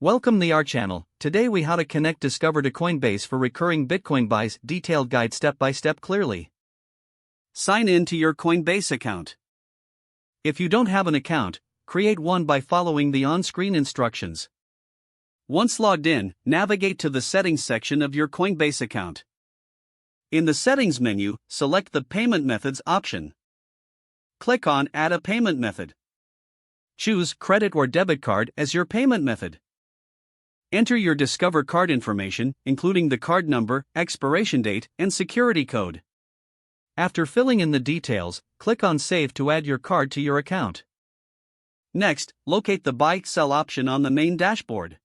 Welcome to our channel. Today we how to connect Discover to Coinbase for recurring Bitcoin buys. Detailed guide step by step clearly. Sign in to your Coinbase account. If you don't have an account, create one by following the on-screen instructions. Once logged in, navigate to the settings section of your Coinbase account. In the settings menu, select the payment methods option. Click on Add a payment method. Choose credit or debit card as your payment method. Enter your Discover card information, including the card number, expiration date, and security code. After filling in the details, click on Save to add your card to your account. Next, locate the Buy/Sell option on the main dashboard.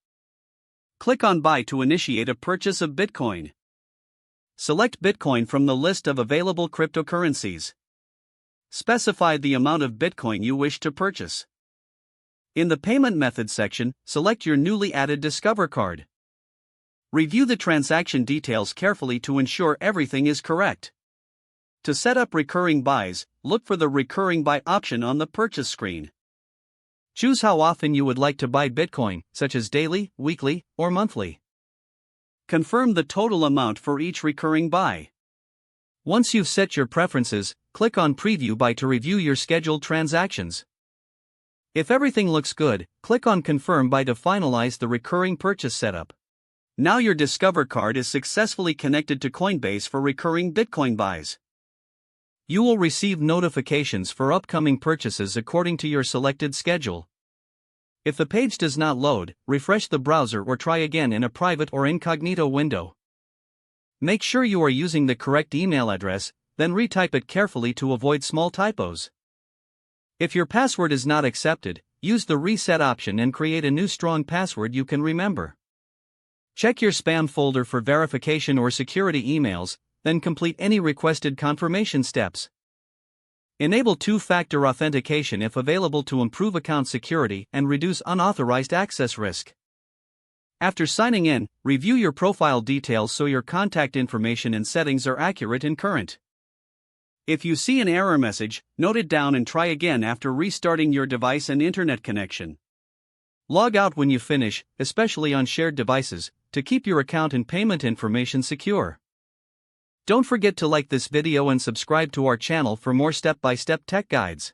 Click on Buy to initiate a purchase of Bitcoin. Select Bitcoin from the list of available cryptocurrencies. Specify the amount of Bitcoin you wish to purchase. In the Payment Methods section, select your newly added Discover card. Review the transaction details carefully to ensure everything is correct. To set up recurring buys, look for the Recurring Buy option on the purchase screen. Choose how often you would like to buy Bitcoin, such as daily, weekly, or monthly. Confirm the total amount for each recurring buy. Once you've set your preferences, click on Preview Buy to review your scheduled transactions. If everything looks good, click on Confirm Buy to finalize the recurring purchase setup. Now your Discover card is successfully connected to Coinbase for recurring Bitcoin buys. You will receive notifications for upcoming purchases according to your selected schedule. If the page does not load, refresh the browser or try again in a private or incognito window. Make sure you are using the correct email address, then retype it carefully to avoid small typos. If your password is not accepted, use the reset option and create a new strong password you can remember. Check your spam folder for verification or security emails, then complete any requested confirmation steps. Enable two-factor authentication if available to improve account security and reduce unauthorized access risk. After signing in, review your profile details so your contact information and settings are accurate and current. If you see an error message, note it down and try again after restarting your device and internet connection. Log out when you finish, especially on shared devices, to keep your account and payment information secure. Don't forget to like this video and subscribe to our channel for more step-by-step tech guides.